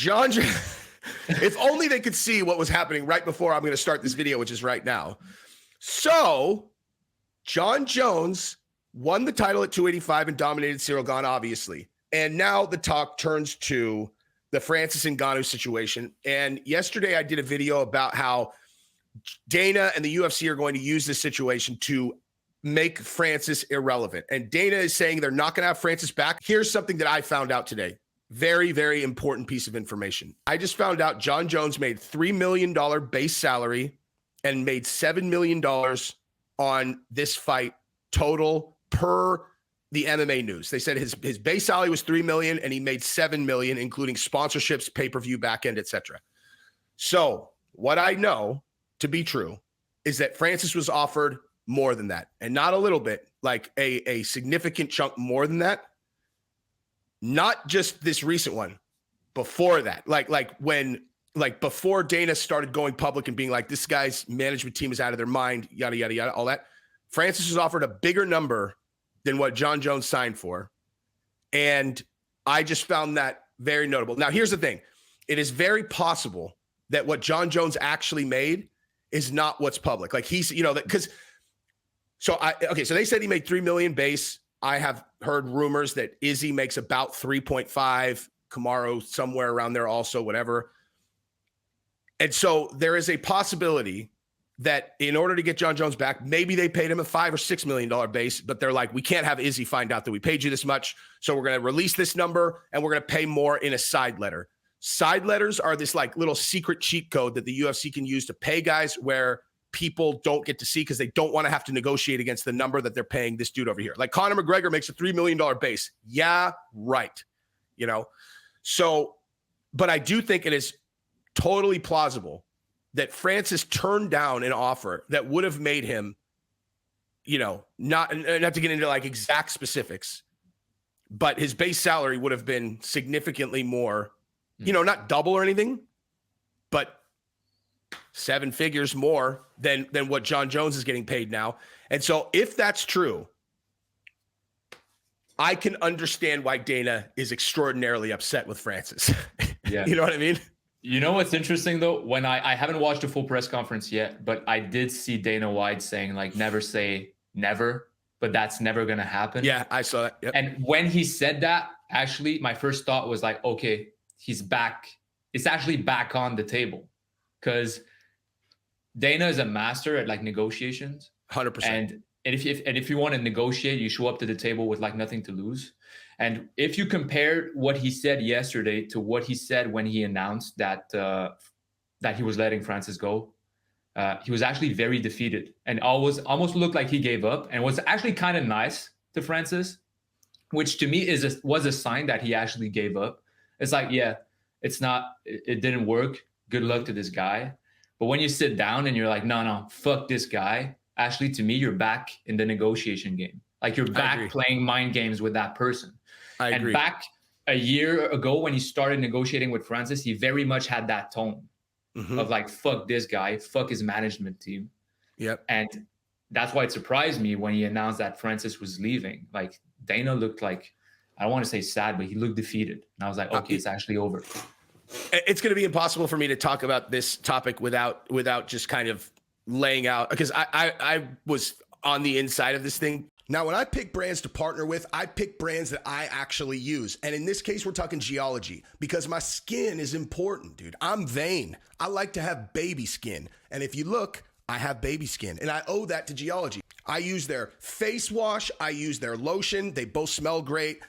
if only they could see what was happening right before I'm going to start this video, which is right now. So Jon Jones won the title at 285 and dominated Cyril Gane, obviously. And now the talk turns to the Francis Ngannou situation. And yesterday I did a video about how Dana and the UFC are going to use this situation to make Francis irrelevant. And Dana is saying they're not going to have Francis back. Here's something that I found out today. Very, very important piece of information. I just found out Jon Jones made $3 million base salary and made $7 million on this fight total per the MMA news. They said his base salary was $3 million and he made $7 million, including sponsorships, pay-per-view, backend, etc. So what I know to be true is that Francis was offered more than that, and not a little bit, like a significant chunk more than that. Not just this recent one, before that, before Dana started going public and being like, this guy's management team is out of their mind, yada, yada, yada, all that. Francis was offered a bigger number than what Jon Jones signed for. And I just found that very notable. Now, here's the thing. It is very possible that what Jon Jones actually made is not what's public. Like he's, so they said he made $3 million base. I have heard rumors that Izzy makes about 3.5, Kamaru somewhere around there also, whatever. And so there is a possibility that in order to get Jon Jones back, maybe they paid him a $5 or $6 million base, but they're like, we can't have Izzy find out that we paid you this much. So we're going to release this number and we're going to pay more in a side letter. Side letters are this like little secret cheat code that the UFC can use to pay guys where people don't get to see because they don't want to have to negotiate against the number that they're paying this dude over here. Like Conor McGregor makes a $3 million base. Yeah, right. So, but I do think it is totally plausible that Francis turned down an offer that would have made him, not to get into like exact specifics, but his base salary would have been significantly more, not double or anything, but 7 figures more than what Jon Jones is getting paid now. And so if that's true, I can understand why Dana is extraordinarily upset with Francis. Yeah. You know what I mean? You know what's interesting though? When I haven't watched a full press conference yet, but I did see Dana White saying like, never say never, but that's never going to happen. Yeah, I saw that. Yep. And when he said that, actually, my first thought was like, okay, he's back. It's actually back on the table because Dana is a master at like negotiations. 100%. And if you want to negotiate, you show up to the table with like nothing to lose. And if you compare what he said yesterday to what he said when he announced that he was letting Francis go, he was actually very defeated and almost looked like he gave up, and was actually kind of nice to Francis, which to me was a sign that he actually gave up. It's like, yeah, it didn't work. Good luck to this guy. But when you sit down and you're like, no, fuck this guy. Actually, to me, you're back in the negotiation game. Like you're back playing mind games with that person. I agree. And back a year ago when he started negotiating with Francis, he very much had that tone of like, fuck this guy, fuck his management team. Yep. And that's why it surprised me when he announced that Francis was leaving. Like Dana looked like, I don't want to say sad, but he looked defeated. And I was like, okay, it's actually over. It's going to be impossible for me to talk about this topic without just kind of laying out, because I was on the inside of this thing. Now, when I pick brands to partner with, I pick brands that I actually use. And in this case, we're talking Geology, because my skin is important, dude. I'm vain. I like to have baby skin. And if you look, I have baby skin, and I owe that to Geology. I use their face wash. I use their lotion. They both smell great.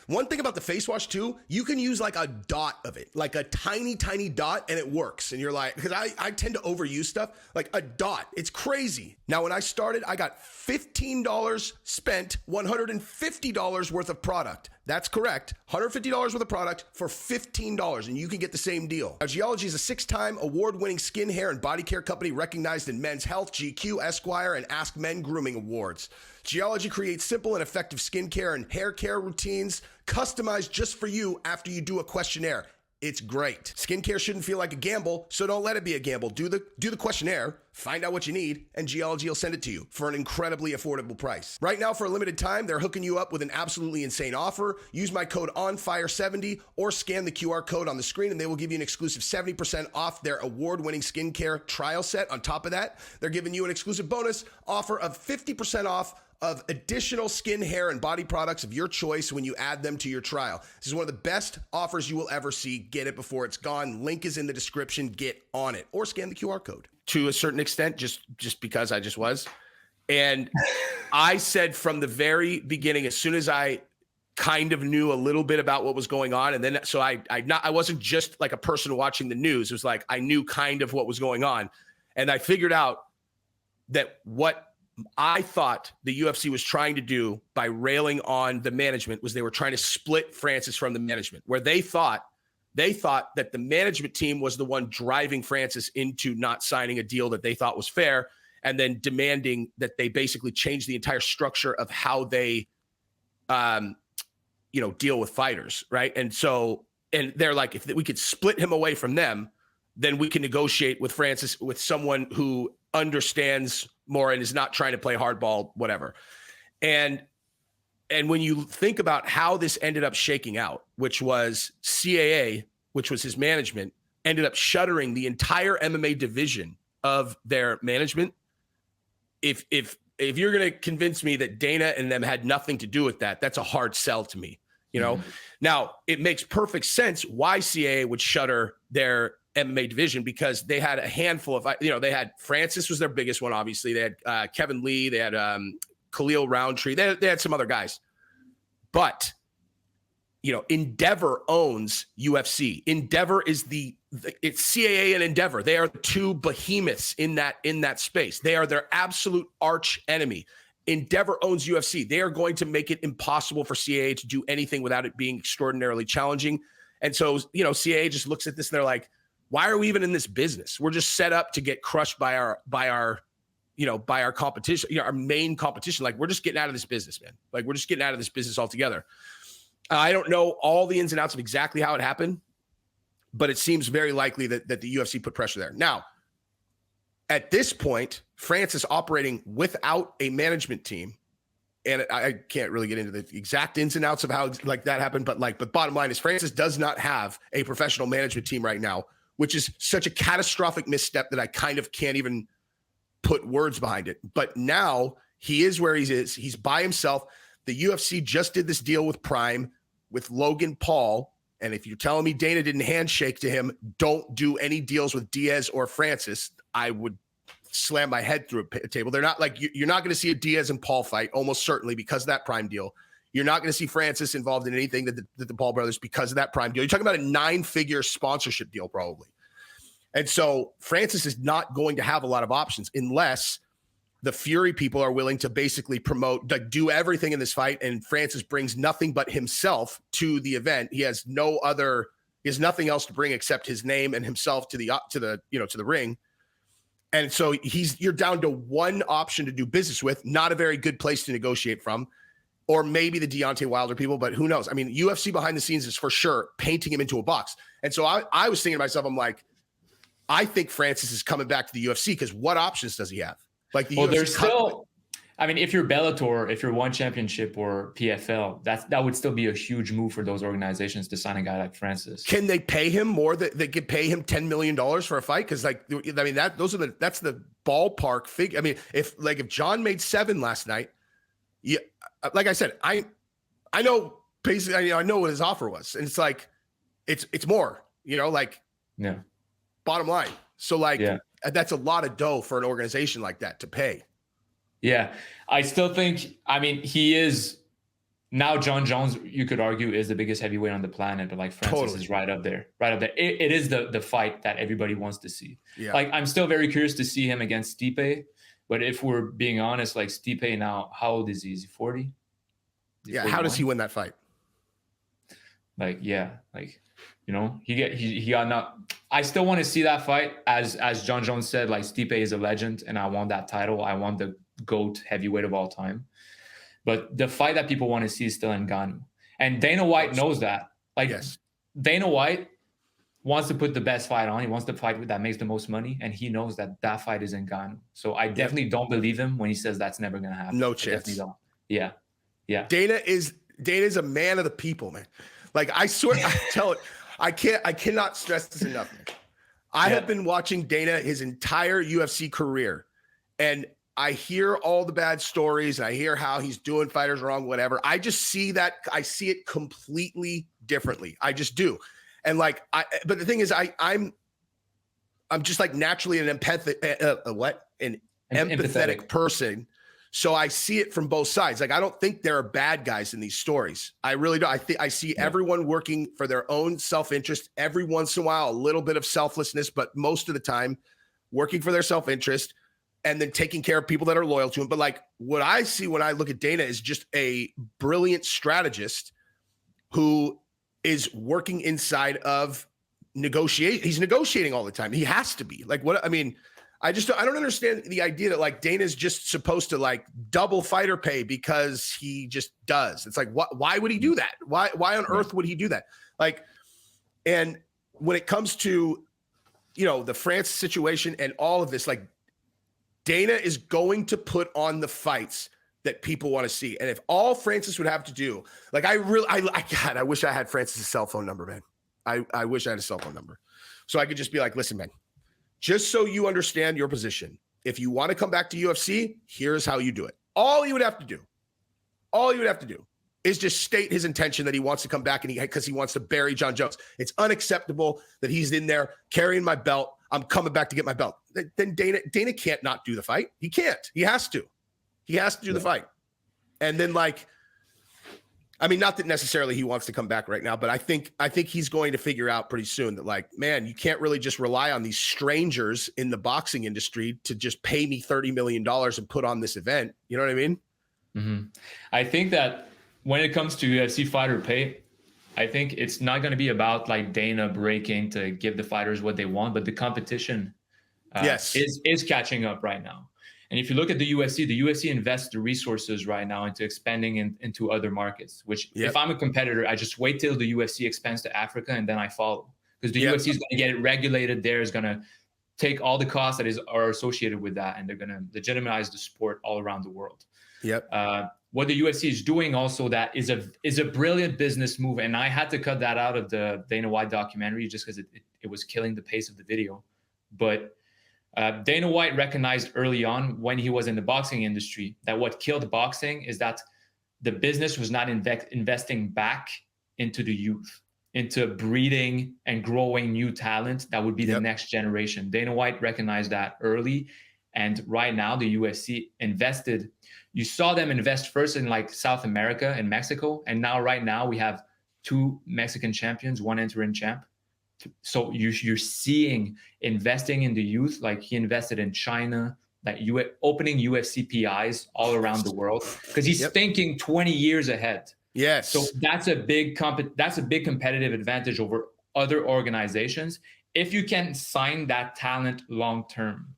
One thing about the face wash too, you can use like a dot of it, like a tiny, tiny dot, and it works. And you're like, because I tend to overuse stuff, like a dot. It's crazy. Now, when I started, I got $15 spent, $150 worth of product. That's correct. $150 worth of product for $15, and you can get the same deal. Now, Geology is a 6-time award-winning skin, hair, and body care company recognized in Men's Health, GQ, Esquire, and Ask Men Grooming Awards. Geology creates simple and effective skincare and hair care routines customized just for you after you do a questionnaire. It's great. Skincare shouldn't feel like a gamble, so don't let it be a gamble. Do the questionnaire, Find out what you need, and Geology will send it to you for an incredibly affordable price. Right now, for a limited time, they're hooking you up with an absolutely insane offer. Use my code ONFIRE70 or scan the QR code on the screen, and they will give you an exclusive 70% off their award-winning skincare trial set. On top of that, they're giving you an exclusive bonus offer of 50% off of additional skin, hair, and body products of your choice when you add them to your trial. This is one of the best offers you will ever see. Get it before it's gone. Link is in the description. Get on it or scan the QR code. To a certain extent, just because I just was. And I said from the very beginning, as soon as I kind of knew a little bit about what was going on, and then so I wasn't just like a person watching the news. It was like I knew kind of what was going on. And I figured out that what I thought the UFC was trying to do by railing on the management was they were trying to split Francis from the management, where they thought that the management team was the one driving Francis into not signing a deal that they thought was fair, and then demanding that they basically change the entire structure of how they, deal with fighters, right? And they're like, if we could split him away from them, then we can negotiate with Francis, with someone who understands more and is not trying to play hardball, whatever. And when you think about how this ended up shaking out, which was CAA, which was his management, ended up shuttering the entire MMA division of their management. If you're going to convince me that Dana and them had nothing to do with that, that's a hard sell to me. Now it makes perfect sense why CAA would shutter their MMA division, because they had a handful of, they had Francis was their biggest one. Obviously they had Kevin Lee, they had Khalil Roundtree, they had some other guys, but Endeavor owns UFC. Endeavor is it's CAA and Endeavor. They are the two behemoths in that space. They are their absolute arch enemy. Endeavor owns UFC. They are going to make it impossible for CAA to do anything without it being extraordinarily challenging. And so, CAA just looks at this and they're like, why are we even in this business? We're just set up to get crushed by our competition, our main competition. Like, we're just getting out of this business, man. Like, we're just getting out of this business altogether. I don't know all the ins and outs of exactly how it happened, but it seems very likely that the UFC put pressure there. Now, at this point, Francis operating without a management team, and I can't really get into the exact ins and outs of how that happened, but bottom line is Francis does not have a professional management team right now, which is such a catastrophic misstep that I kind of can't even put words behind it. But now he is where he is. He's by himself. The UFC just did this deal with Prime, with Logan Paul. And if you're telling me Dana didn't handshake to him, don't do any deals with Diaz or Francis, I would slam my head through a table. They're not like, you're not going to see a Diaz and Paul fight, almost certainly, because of that Prime deal. You're not going to see Francis involved in anything that the Paul brothers, because of that Prime deal. You're talking about a 9-figure sponsorship deal, probably. And so Francis is not going to have a lot of options unless the Fury people are willing to basically promote, do everything in this fight. And Francis brings nothing but himself to the event. He has nothing else to bring except his name and himself to the ring. And so you're down to one option to do business with, not a very good place to negotiate from, or maybe the Deontay Wilder people, but who knows? I mean, UFC behind the scenes is for sure painting him into a box. And so I was thinking to myself, I'm like, I think Francis is coming back to the UFC because what options does he have? Like there's still, I mean, if you're Bellator, if you're One Championship or PFL, that would still be a huge move for those organizations to sign a guy like Francis. Can they pay him more? They could pay him $10 million for a fight? Because that's the ballpark figure. I mean, if Jon made 7 last night, yeah, like I said, I know basically, I know what his offer was, and it's like, it's more, yeah. Bottom line. So that's a lot of dough for an organization like that to pay. Yeah. I still think, he is now, Jon Jones, you could argue, is the biggest heavyweight on the planet, but Francis is right up there. It is the fight that everybody wants to see. Yeah. I'm still very curious to see him against Stipe, but if we're being honest, Stipe now, how old is he? Is he 40? Yeah. How does he win that fight? He got not. I still want to see that fight. As Jon Jones said, Stipe is a legend, and I want that title. I want the GOAT heavyweight of all time. But the fight that people want to see is still Ngannou, and Dana White knows that. Yes. Dana White wants to put the best fight on. He wants the fight that makes the most money, and he knows that that fight is Ngannou. So I definitely don't believe him when he says that's never going to happen. No I chance. definitely don't. Yeah. Yeah. Dana's a man of the people, man. Like I swear, I tell it, I cannot stress this enough, man. I have been watching Dana his entire UFC career, and I hear all the bad stories. I hear how he's doing fighters wrong, whatever. I just see that. I see it completely differently. I just do. And like, but the thing is, I'm just like naturally an empathetic person. So I see it from both sides. Like, I don't think there are bad guys in these stories. I really don't. I see everyone working for their own self-interest. Every once in a while, a little bit of selflessness, but most of the time working for their self-interest and then taking care of people that are loyal to him. But like what I see when I look at Dana is just a brilliant strategist who is working inside of negotiate. He's negotiating all the time. He has to be. Like, what I mean, I don't understand the idea that like Dana's just supposed to like double fighter pay because he just does. It's like, why would he do that? Why on earth would he do that? Like, and when it comes to, the Francis situation and all of this, like Dana is going to put on the fights that people want to see. And if all Francis would have to do, like I wish I had Francis's cell phone number, man. I wish I had a cell phone number. So I could just be like, listen, man, just so you understand your position, if you want to come back to UFC, here's how you do it. All you would have to do is just state his intention that he wants to come back because he wants to bury Jon Jones. It's unacceptable that he's in there carrying my belt. I'm coming back to get my belt. Then Dana can't not do the fight. He can't. He has to. He has to do the fight. And then like, I mean, not that necessarily he wants to come back right now, but I think he's going to figure out pretty soon that like, man, you can't really just rely on these strangers in the boxing industry to just pay me $30 million and put on this event. You know what I mean? Mm-hmm. I think that when it comes to UFC fighter pay, I think it's not going to be about like Dana breaking to give the fighters what they want, but the competition is catching up right now. And if you look at the UFC invests the resources right now into expanding into other markets, which if I'm a competitor, I just wait till the UFC expands to Africa and then I follow. Because the UFC is going to get it regulated there, is going to take all the costs that are associated with that, and they're going to legitimize the sport all around the world. What the UFC is doing also that is a brilliant business move. And I had to cut that out of the Dana White documentary just because it was killing the pace of the video. But Dana White recognized early on when he was in the boxing industry that what killed boxing is that the business was not investing back into the youth, into breeding and growing new talent that would be the next generation. Dana White recognized that early. And right now the UFC invested. You saw them invest first in like South America and Mexico. And now right now we have 2 Mexican champions, 1 interim champ. So you're seeing investing in the youth, like he invested in China, like opening UFC PIs all around the world because he's thinking 20 years ahead. Yes. So that's a big competitive advantage over other organizations if you can sign that talent long term.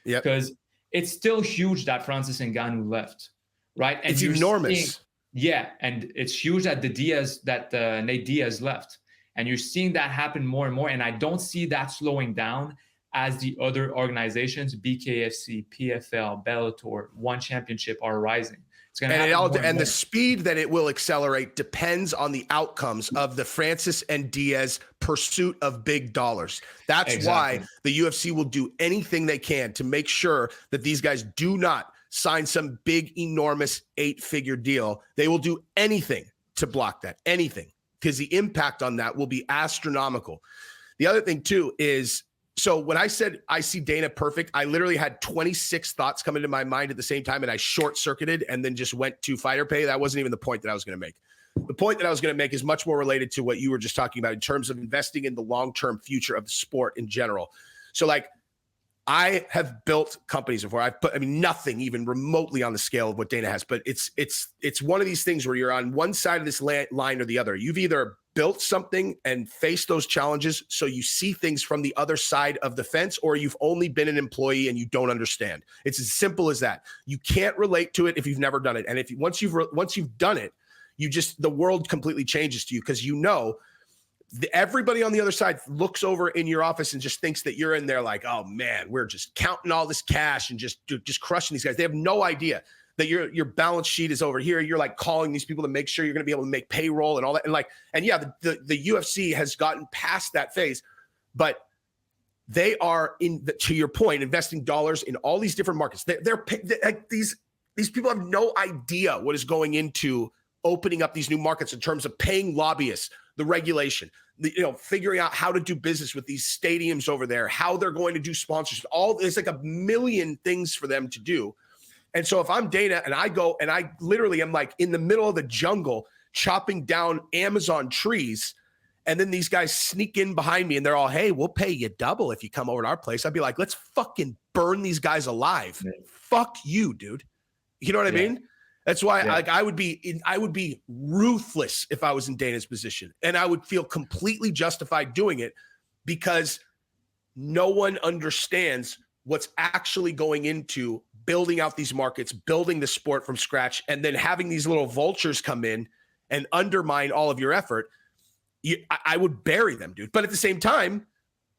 Yeah. Because it's still huge that Francis Ngannou left, right? And it's enormous. And it's huge that Nate Diaz left. And you're seeing that happen more and more. And I don't see that slowing down as the other organizations, BKFC, PFL, Bellator, One Championship are rising. It's going to happen and the speed that it will accelerate depends on the outcomes of the Francis and Diaz pursuit of big dollars. That's why the UFC will do anything they can to make sure that these guys do not sign some big, enormous 8-figure deal. They will do anything to block that, anything. Because the impact on that will be astronomical. The other thing too is, so when I said I see Dana perfect, I literally had 26 thoughts come into my mind at the same time, and I short-circuited and then just went to fighter pay. That wasn't even the point that I was going to make. The point that I was going to make is much more related to what you were just talking about in terms of investing in the long-term future of the sport in general. So like, I have built companies before. I've put, nothing even remotely on the scale of what Dana has, but it's one of these things where you're on one side of this line or the other. You've either built something and faced those challenges so you see things from the other side of the fence, or you've only been an employee and you don't understand. It's as simple as that. You can't relate to it if you've never done it. And once you've done it, the world completely changes to you because everybody on the other side looks over in your office and just thinks that you're in there like, oh man, we're just counting all this cash and just crushing these guys. They have no idea that your balance sheet is over here. You're like calling these people to make sure you're going to be able to make payroll and all that. And yeah, the UFC has gotten past that phase, but they are to your point, investing dollars in all these different markets. They're like these people have no idea what is going into opening up these new markets in terms of paying lobbyists, the regulation, figuring out how to do business with these stadiums over there, how they're going to do sponsorships. There's like a million things for them to do. And so if I'm Dana and I go and I literally am like in the middle of the jungle chopping down Amazon trees, and then these guys sneak in behind me and they're all, hey, we'll pay you double if you come over to our place. I'd be like, let's fucking burn these guys alive. Yeah. Fuck you, dude. You know what I mean? That's why I would be ruthless if I was in Dana's position, and I would feel completely justified doing it because no one understands what's actually going into building out these markets, building the sport from scratch, and then having these little vultures come in and undermine all of your effort. I would bury them, dude. But at the same time,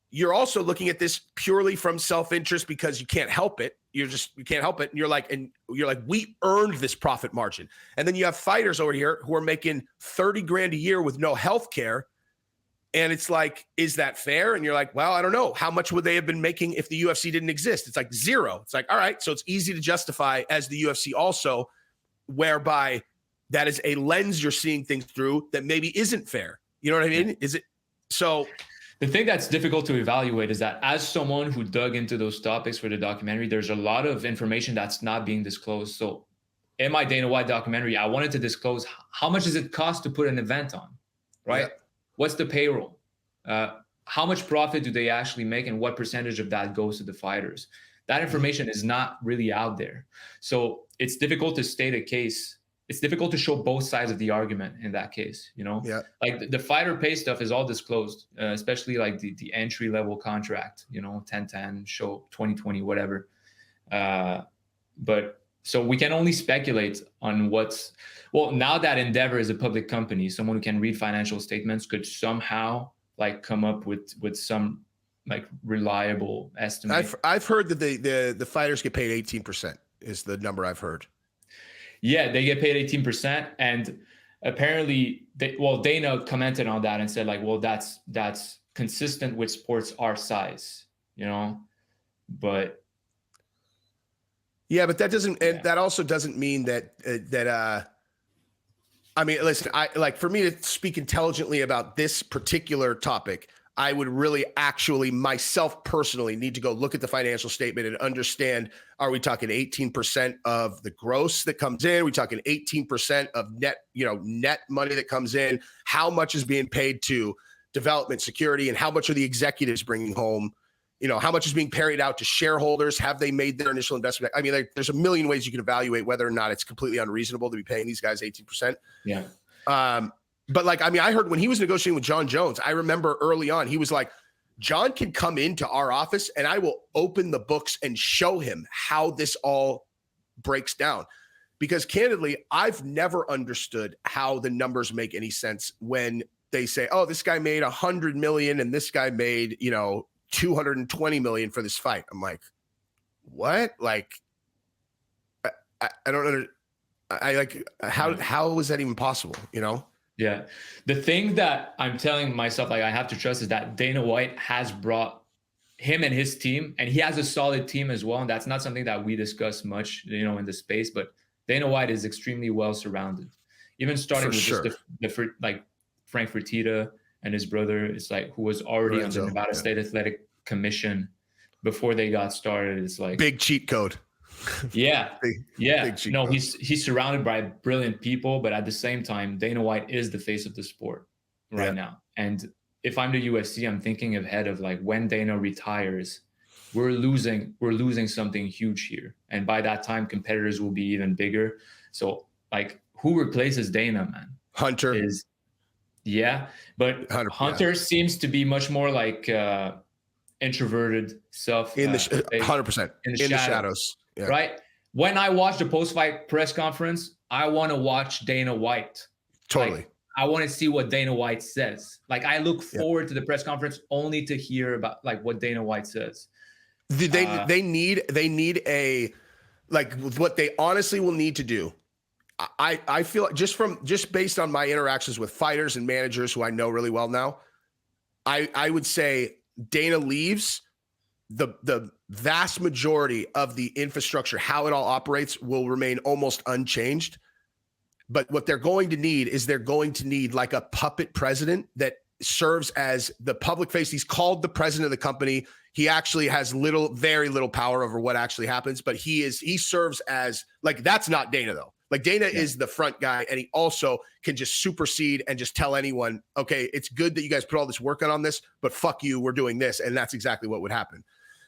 you're also looking at this purely from self-interest because you can't help it. You can't help it. And you're like, we earned this profit margin. And then you have fighters over here who are making 30 grand a year with no health care. And it's like, is that fair? And you're like, well, I don't know. How much would they have been making if the UFC didn't exist? It's like zero. It's like, all right. So it's easy to justify as the UFC also, whereby that is a lens you're seeing things through that maybe isn't fair. You know what I mean? Is it so? The thing that's difficult to evaluate is that as someone who dug into those topics for the documentary, there's a lot of information that's not being disclosed. So in my Dana White documentary, I wanted to disclose how much does it cost to put an event on, right? Yeah. What's the payroll? How much profit do they actually make, and what percentage of that goes to the fighters? That information is not really out there. So it's difficult to state a case. It's difficult to show both sides of the argument in that case, Yeah. Like the fighter pay stuff is all disclosed, especially like the entry level contract, 10-10, show 20-20, whatever. But so we can only speculate on now that Endeavor is a public company, someone who can read financial statements could somehow like come up with some like reliable estimate. I've heard that the fighters get paid 18% is the number I've heard. Yeah, they get paid 18%, and apparently, Dana commented on that and said like, well, that's consistent with sports our size, but yeah, but that doesn't, and that also doesn't mean that I mean, listen, for me to speak intelligently about this particular topic, I would really actually myself personally need to go look at the financial statement and understand, are we talking 18% of the gross that comes in? Are we talking 18% of net money that comes in? How much is being paid to development, security, and how much are the executives bringing home? How much is being carried out to shareholders? Have they made their initial investment? I mean, there's a million ways you can evaluate whether or not it's completely unreasonable to be paying these guys 18%. Yeah. But I heard when he was negotiating with Jon Jones, I remember early on, he was like, Jon can come into our office and I will open the books and show him how this all breaks down. Because candidly, I've never understood how the numbers make any sense when they say, oh, this guy made 100 million and this guy made, 220 million for this fight. I'm like, what? Like, I don't know. How is that even possible? Yeah. The thing that I'm telling myself, like I have to trust, is that Dana White has brought him and his team, and he has a solid team as well. And that's not something that we discuss much, in the space, but Dana White is extremely well surrounded, even starting with just the Frank Fertitta and his brother. It's like, who was already on the Nevada State Athletic Commission before they got started. It's like big cheat code. Yeah. Big cheat code. He's surrounded by brilliant people, but at the same time, Dana White is the face of the sport right now. And if I'm the UFC, I'm thinking ahead of like when Dana retires, we're losing something huge here. And by that time, competitors will be even bigger. So like, who replaces Dana, man? Hunter is, but Hunter seems to be much more like introverted self in the 100% in the shadows. Yeah. Right. When I watch the post-fight press conference, I want to watch Dana White. Totally. Like, I want to see what Dana White says. Like, I look Yeah. forward to the press conference only to hear about like what Dana White says. They need a, like, what they honestly will need to do. I feel just based on my interactions with fighters and managers who I know really well now, I would say Dana leaves, the vast majority of the infrastructure, how it all operates, will remain almost unchanged. But what they're going to need is like a puppet president that serves as the public face. He's called the president of the company. He actually has very little power over what actually happens, but he serves as, like, that's not Dana though. Like, Dana is the front guy, and he also can just supersede and just tell anyone, okay, it's good that you guys put all this work on this, but fuck you, we're doing this. And that's exactly what would happen.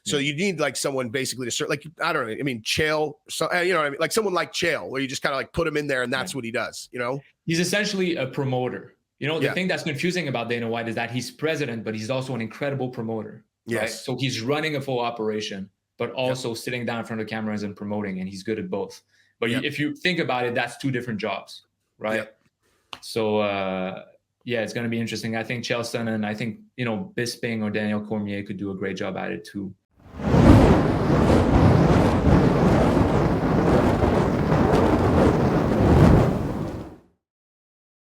So you need like someone basically to serve, like, I don't know. I mean, Chael, so, you know what I mean? Like someone like Chael, where you just kind of like put him in there and that's what he does, you know? He's essentially a promoter. You know, the thing that's confusing about Dana White is that he's president, but he's also an incredible promoter. Yes. Right? So he's running a full operation, but also sitting down in front of cameras and promoting, and he's good at both. But if you think about it, that's two different jobs, right? Yep. So, yeah, it's going to be interesting. I think Chael Sonnen, and I think, you know, Bisping or Daniel Cormier could do a great job at it too.